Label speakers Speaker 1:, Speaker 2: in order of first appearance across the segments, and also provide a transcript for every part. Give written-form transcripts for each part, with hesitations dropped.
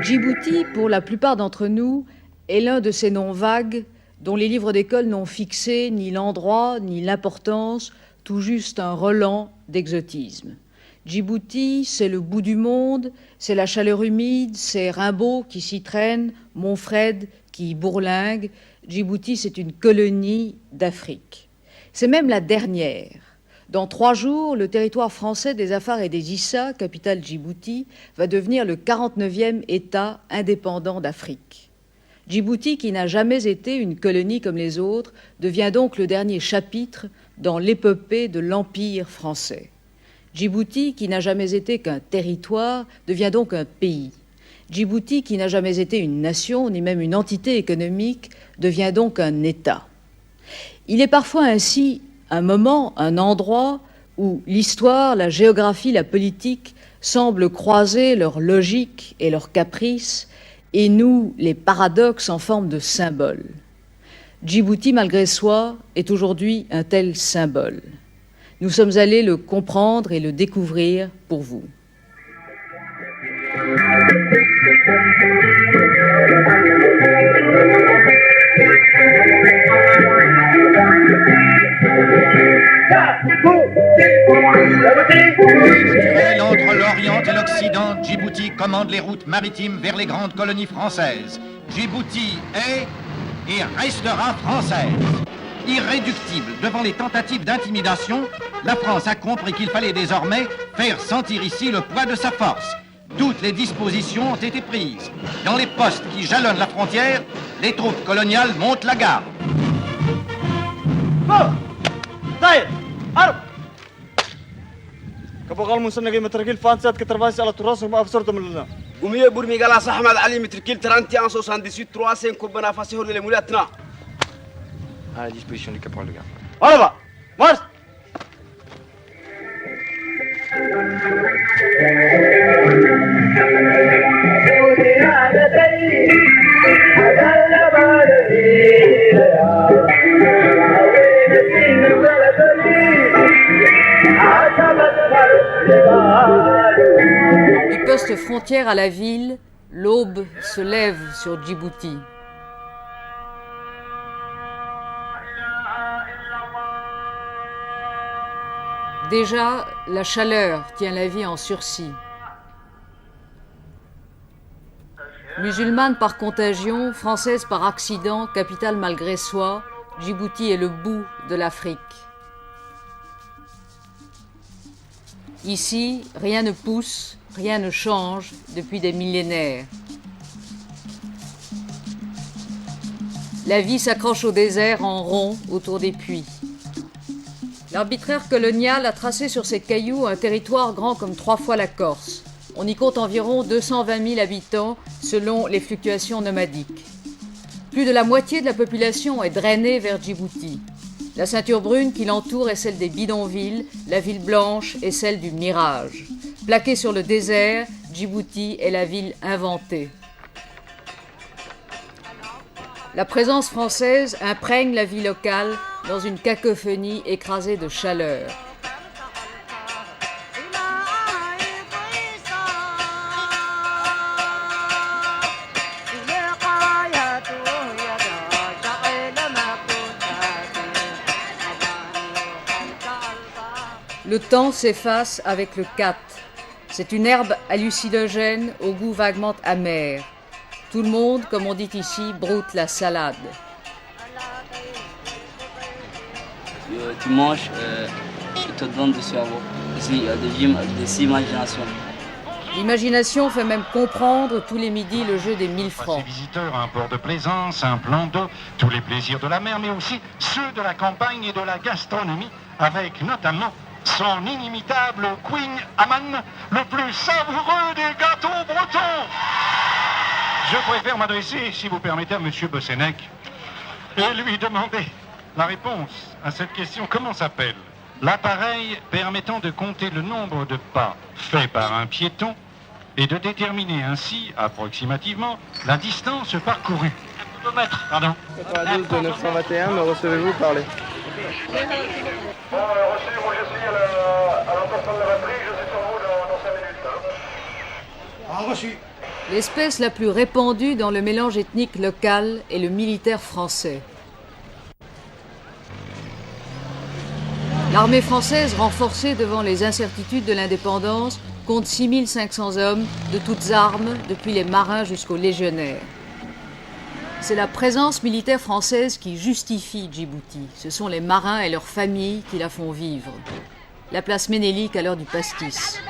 Speaker 1: Djibouti, pour la plupart d'entre nous, est l'un de ces noms vagues dont les livres d'école n'ont fixé ni l'endroit ni l'importance, tout juste un relent d'exotisme. Djibouti, c'est le bout du monde, c'est la chaleur humide, c'est Rimbaud qui s'y traîne, Montfred qui y bourlingue. Djibouti, c'est une colonie d'Afrique. C'est même la dernière. Dans 3 jours, le territoire français des Afar et des Issa, capitale Djibouti, va devenir le 49e État indépendant d'Afrique. Djibouti, qui n'a jamais été une colonie comme les autres, devient donc le dernier chapitre dans l'épopée de l'Empire français. Djibouti, qui n'a jamais été qu'un territoire, devient donc un pays. Djibouti, qui n'a jamais été une nation, ni même une entité économique, devient donc un État. Il est parfois ainsi un moment, un endroit où l'histoire, la géographie, la politique semblent croiser leur logique et leurs caprices et nouent les paradoxes en forme de symboles. Djibouti, malgré soi, est aujourd'hui un tel symbole. Nous sommes allés le comprendre et le découvrir pour vous.
Speaker 2: Situé entre l'Orient et l'Occident, Djibouti commande les routes maritimes vers les grandes colonies françaises. Djibouti est et restera française. Irréductible devant les tentatives d'intimidation, la France a compris qu'il fallait désormais faire sentir ici le poids de sa force. Toutes les dispositions ont été prises. Dans les postes qui jalonnent la frontière, les troupes coloniales montent la garde.
Speaker 3: كبغال منسنة متركيل فانسات كترفاسي على تراس وما أفسرتم لنا.
Speaker 4: قومي برمي قال أحمد علي متركيل ترانتي أنسو سانديسيت 3 كوبنا فاسيهور de l'Emoulatna.
Speaker 5: À la disposition du caporal de garde.
Speaker 3: Voilà va, marche.
Speaker 1: Du poste frontière à la ville, l'aube se lève sur Djibouti. Déjà, la chaleur tient la vie en sursis. Musulmane par contagion, française par accident, capitale malgré soi, Djibouti est le bout de l'Afrique. Ici, rien ne pousse, rien ne change depuis des millénaires. La vie s'accroche au désert en rond autour des puits. L'arbitraire colonial a tracé sur ces cailloux un territoire grand comme 3 fois la Corse. On y compte environ 220 000 habitants selon les fluctuations nomadiques. Plus de la moitié de la population est drainée vers Djibouti. La ceinture brune qui l'entoure est celle des bidonvilles, la ville blanche est celle du mirage. Plaquée sur le désert, Djibouti est la ville inventée. La présence française imprègne la vie locale dans une cacophonie écrasée de chaleur. Le temps s'efface avec le 4. C'est une herbe hallucinogène au goût vaguement amer. Tout le monde, comme on dit ici, broute la salade.
Speaker 6: Tu manges, il te donne du cerveau, des imaginations.
Speaker 1: L'imagination fait même comprendre tous les midis le jeu des 1000 francs.
Speaker 7: Ces visiteurs, un port de plaisance, un plan d'eau, tous les plaisirs de la mer, mais aussi ceux de la campagne et de la gastronomie, avec notamment son inimitable Queen Amman, le plus savoureux des gâteaux bretons. Je préfère m'adresser, si vous permettez, à M. Bossenec et lui demander la réponse à cette question. Comment s'appelle l'appareil permettant de compter le nombre de pas faits par un piéton et de déterminer ainsi, approximativement, la distance parcourue? Kilomètres, pardon.
Speaker 3: 92 de 921, me recevez-vous parler?
Speaker 8: Bon, reçu, moi je suis à l'emplacement de la batterie, je suis sur vous dans 5 minutes. Hein.
Speaker 3: Reçu.
Speaker 1: L'espèce la plus répandue dans le mélange ethnique local est le militaire français. L'armée française, renforcée devant les incertitudes de l'indépendance, compte 6500 hommes de toutes armes, depuis les marins jusqu'aux légionnaires. C'est la présence militaire française qui justifie Djibouti. Ce sont les marins et leurs familles qui la font vivre. La place Ménélique à l'heure du pastis.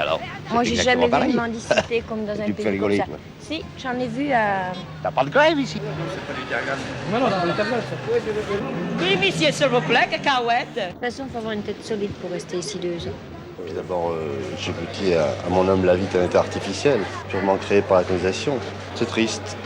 Speaker 9: Alors,
Speaker 10: moi, j'ai jamais vu une mendicité comme dans un pays comme ça. Si, j'en ai vu à...
Speaker 9: T'as pas de grève ici?
Speaker 11: Oui, monsieur, s'il vous plaît, cacahuète.
Speaker 10: De toute façon, il faut avoir une tête solide pour rester ici 2 ans.
Speaker 12: Puis d'abord, Djibouti, à mon homme, la vie est un état artificiel, purement créé par la colonisation. C'est triste.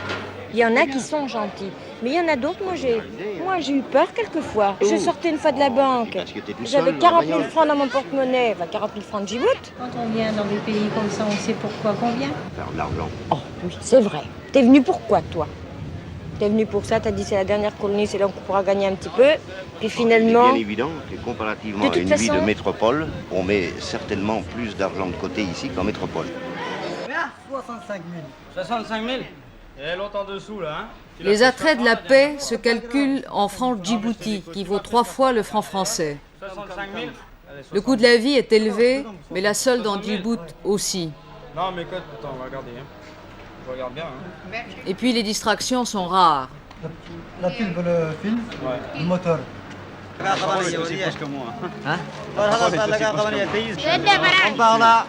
Speaker 10: Il y en a qui sont gentils, mais il y en a d'autres, moi j'ai eu peur quelquefois. Je sortais une fois de la banque, j'avais 40 000 francs dans mon porte-monnaie, 40 000 francs de Djibouti.
Speaker 13: Quand on vient dans des pays comme ça, on sait pourquoi qu'on vient.
Speaker 9: Faire de l'argent.
Speaker 10: Oh oui, c'est vrai. T'es venu pourquoi, toi? T'es venu pour ça, t'as dit c'est la dernière colonie, c'est là qu'on pourra gagner un petit peu. Puis finalement...
Speaker 9: C'est bien évident que comparativement à une vie de métropole, on met certainement plus d'argent de côté ici qu'en métropole.
Speaker 3: 65 000.
Speaker 4: 65 000? Il y a l'autre en dessous, là, hein?
Speaker 1: Les attraits de la paix se calculent en francs Djibouti, qui vaut 3 fois le franc français.
Speaker 4: 65 000?
Speaker 1: Le coût de la vie est élevé, mais la solde en Djibouti aussi.
Speaker 4: Non, mais écoute, attends, on va regarder, hein. Je regarde bien, hein.
Speaker 1: Et puis les distractions sont rares.
Speaker 3: La pub, le film,
Speaker 4: ouais.
Speaker 3: Le moteur.
Speaker 4: Hein?
Speaker 3: On parle là,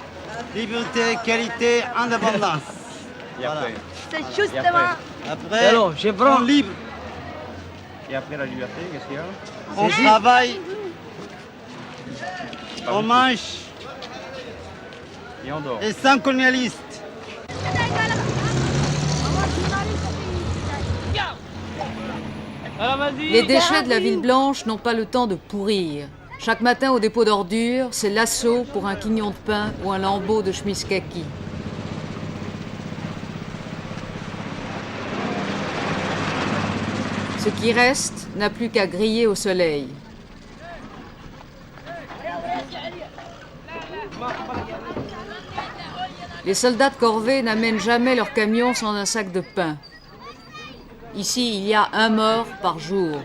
Speaker 3: liberté, qualité, indépendance.
Speaker 4: Et après?
Speaker 13: C'est justement...
Speaker 3: Après, on libre.
Speaker 4: Et après la liberté, qu'est-ce qu'il y a?
Speaker 3: On travaille, on mange,
Speaker 4: et on dort.
Speaker 3: et sans colonialiste.
Speaker 1: Les déchets de la ville blanche n'ont pas le temps de pourrir. Chaque matin au dépôt d'ordures, c'est l'assaut pour un quignon de pain ou un lambeau de chemise kaki. Ce qui reste n'a plus qu'à griller au soleil. Les soldats de corvée n'amènent jamais leur camion sans un sac de pain. Ici, il y a 1 mort par jour.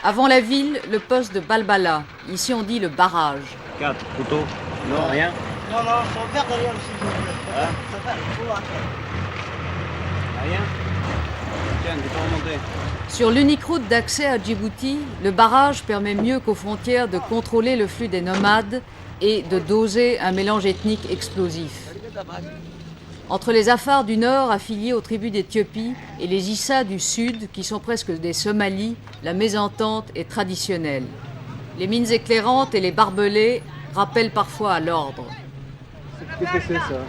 Speaker 1: Avant la ville, le poste de Balbala. Ici, on dit le barrage.
Speaker 4: 4 couteaux? Non, rien.
Speaker 3: Non, son père derrière aussi.
Speaker 4: Hein?
Speaker 3: Son père, il faut là.
Speaker 4: Rien? Tiens, tu peux remonter.
Speaker 1: Sur l'unique route d'accès à Djibouti, le barrage permet mieux qu'aux frontières de contrôler le flux des nomades et de doser un mélange ethnique explosif. Entre les Afars du Nord, affiliés aux tribus d'Éthiopie, et les Issa du Sud, qui sont presque des Somalis, la mésentente est traditionnelle. Les mines éclairantes et les barbelés rappellent parfois à l'ordre.
Speaker 3: Qu'est-ce que c'est, ça?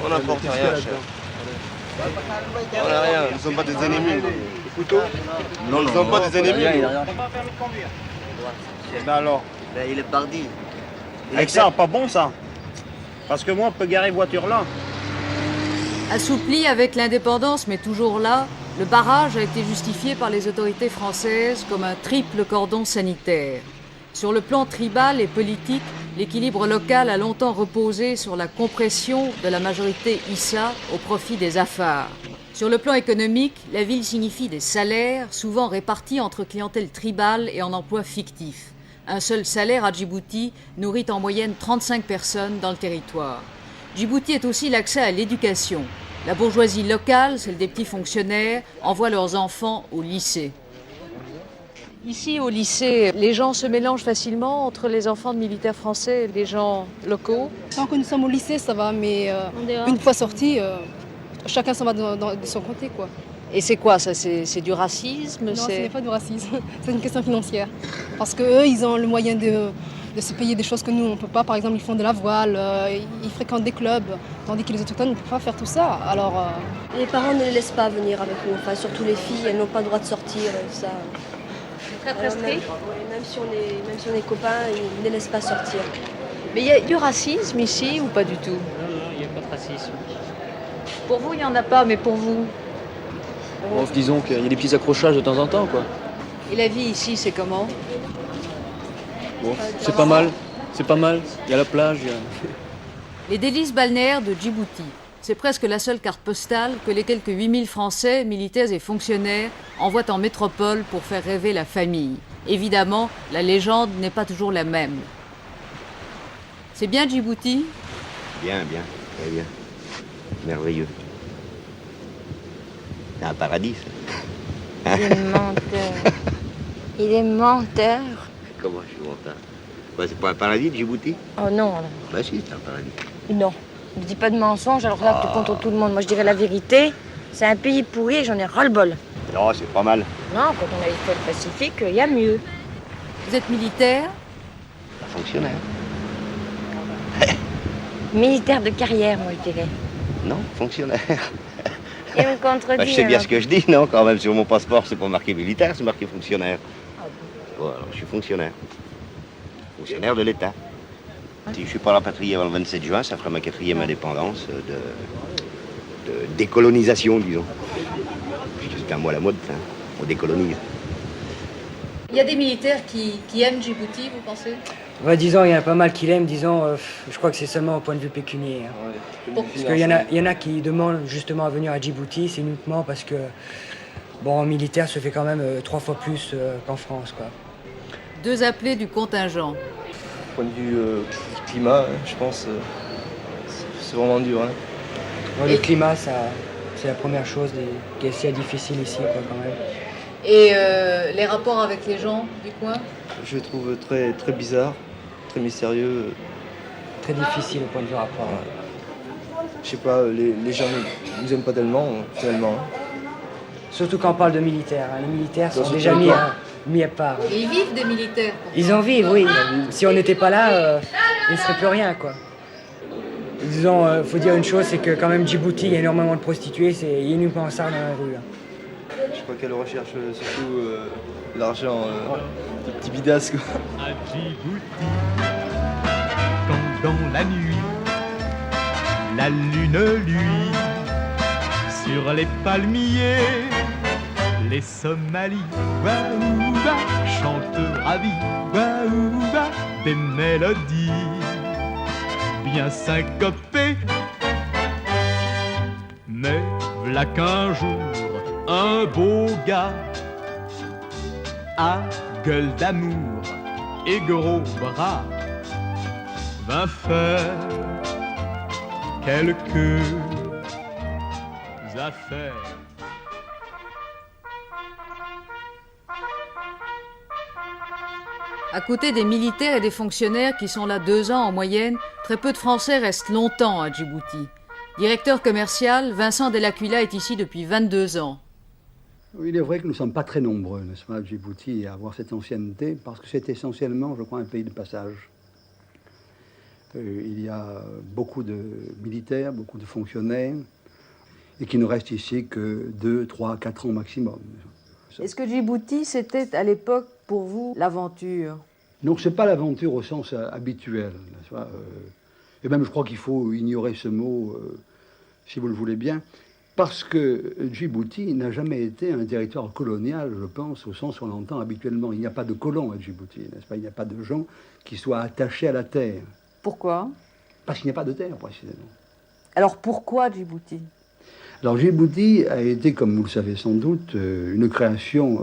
Speaker 9: On n'apporte rien, chef. On n'a rien. Nous ne sommes pas des ennemis.
Speaker 3: Le couteau?
Speaker 9: Non, nous ne sommes pas des ennemis.
Speaker 4: Et ben alors?
Speaker 9: Ben, il est parti.
Speaker 4: Avec ça, pas bon ça? Parce que moi, on peut garer voiture là.
Speaker 1: Assoupli avec l'indépendance, mais toujours là, le barrage a été justifié par les autorités françaises comme un triple cordon sanitaire. Sur le plan tribal et politique, l'équilibre local a longtemps reposé sur la compression de la majorité Issa au profit des Afars. Sur le plan économique, la ville signifie des salaires, souvent répartis entre clientèle tribale et en emploi fictif. Un seul salaire à Djibouti nourrit en moyenne 35 personnes dans le territoire. Djibouti est aussi l'accès à l'éducation. La bourgeoisie locale, celle des petits fonctionnaires, envoie leurs enfants au lycée. Ici, au lycée, les gens se mélangent facilement entre les enfants de militaires français et les gens locaux.
Speaker 14: Tant que nous sommes au lycée, ça va, mais une fois sortis, chacun s'en va de son côté, quoi.
Speaker 1: Et c'est quoi ça? C'est du racisme?
Speaker 14: Non, ce n'est pas du racisme. C'est une question financière. Parce qu'eux, ils ont le moyen de se payer des choses que nous, on ne peut pas. Par exemple, ils font de la voile, ils fréquentent des clubs, tandis que les autochtones ne peuvent pas faire tout ça. Alors,
Speaker 10: les parents ne les laissent pas venir avec nous. Enfin, surtout les filles, elles n'ont pas le droit de sortir. Ça.
Speaker 1: Très très strict.
Speaker 10: Même si on est copains, ils ne les laissent pas sortir.
Speaker 1: Mais il y a du racisme ici ou pas du tout?
Speaker 11: Non, il n'y a pas de racisme.
Speaker 1: Pour vous, il n'y en a pas, mais pour vous?
Speaker 5: Bon, disons qu'il y a des petits accrochages de temps en temps, quoi.
Speaker 1: Et la vie ici, c'est comment?
Speaker 5: Bon, c'est pas mal. C'est pas mal. Il y a la plage, il y a...
Speaker 1: Les délices balnéaires de Djibouti. C'est presque la seule carte postale que les quelques 8000 Français, militaires et fonctionnaires, envoient en métropole pour faire rêver la famille. Évidemment, la légende n'est pas toujours la même. C'est bien Djibouti?
Speaker 9: Bien, bien, très bien. Merveilleux. C'est un paradis, ça.
Speaker 10: Il est menteur. Il est menteur.
Speaker 9: Comment je suis menteur? Bah, c'est pas un paradis, Djibouti?
Speaker 10: Oh non.
Speaker 9: Bah si, c'est un paradis.
Speaker 10: Non. Ne dis pas de mensonges, alors là, tu contre tout le monde. Moi, je dirais la vérité. C'est un pays pourri et j'en ai ras-le-bol.
Speaker 9: Non, c'est pas mal.
Speaker 10: Non, quand on a fait le Pacifique, il y a mieux.
Speaker 1: Vous êtes militaire?
Speaker 9: Fonctionnaire.
Speaker 10: Militaire de carrière, moi, je dirais.
Speaker 9: Non, fonctionnaire.
Speaker 10: Il me contredit.
Speaker 9: Bah, je sais bien
Speaker 10: alors.
Speaker 9: ce que je dis, non? Quand même, sur mon passeport, c'est pas marqué militaire, c'est marqué fonctionnaire. Bon, alors, je suis fonctionnaire. Fonctionnaire de l'État. Si je ne suis pas rapatrié avant le 27 juin, ça fera ma 4e indépendance de décolonisation, disons. C'est un mot à la mode, hein. On décolonise.
Speaker 1: Il y a des militaires qui aiment Djibouti, vous pensez?
Speaker 15: Ouais, disons, il y en a pas mal qui l'aiment, disons, je crois que c'est seulement au point de vue pécunier. Hein. Parce qu'il y en a qui demandent justement à venir à Djibouti, c'est uniquement parce que, bon, en militaire, ça fait quand même 3 fois plus qu'en France, quoi.
Speaker 1: 2 appelés du contingent.
Speaker 5: Point de vue climat, hein, je pense, c'est vraiment dur. Hein.
Speaker 15: Bon, le climat, c'est la première chose qui est assez difficile ici, quoi, quand même.
Speaker 1: Et les rapports avec les gens du coin?
Speaker 5: Je les trouve très, très bizarres, très mystérieux.
Speaker 15: Très difficile au point de vue rapport.
Speaker 5: Ouais. Je sais pas, les gens ne nous aiment pas tellement, finalement.
Speaker 15: Surtout quand on parle de militaires. Hein. Les militaires sont déjà mis à part.
Speaker 1: Et ils vivent des militaires?
Speaker 15: Ils en vivent, oui. Si on n'était pas là, il ne serait plus rien, quoi. Disons, faut dire une chose, c'est que quand même Djibouti, il y a énormément de prostituées, il y a uniquement ça dans la rue. Hein.
Speaker 5: Je crois qu'elle recherche surtout l'argent, des petits bidasses, quoi.
Speaker 16: À Djibouti, quand dans la nuit, la lune luit sur les palmiers, les Somalis, waouba, chantent ravis, waouba, des mélodies bien syncopées. Mais v'là qu'un jour, un beau gars à gueule d'amour et gros bras vint faire quelques affaires.
Speaker 1: À côté des militaires et des fonctionnaires qui sont là 2 ans en moyenne, très peu de Français restent longtemps à Djibouti. Directeur commercial, Vincent Delaquila est ici depuis 22 ans.
Speaker 17: Il est vrai que nous ne sommes pas très nombreux, n'est-ce pas, à Djibouti, à avoir cette ancienneté, parce que c'est essentiellement, je crois, un pays de passage. Il y a beaucoup de militaires, beaucoup de fonctionnaires, et qui ne restent ici que 2, 3, 4 ans maximum.
Speaker 1: Est-ce que Djibouti, c'était à l'époque, pour vous, l'aventure?
Speaker 17: Non, ce n'est pas l'aventure au sens habituel, n'est-ce pas? Et même, je crois qu'il faut ignorer ce mot, si vous le voulez bien, parce que Djibouti n'a jamais été un territoire colonial, je pense, au sens où on l'entend habituellement. Il n'y a pas de colons à Djibouti, n'est-ce pas? Il n'y a pas de gens qui soient attachés à la terre.
Speaker 1: Pourquoi?
Speaker 17: Parce qu'il n'y a pas de terre, précisément.
Speaker 1: Alors pourquoi Djibouti?
Speaker 17: Alors Djibouti a été, comme vous le savez sans doute, une création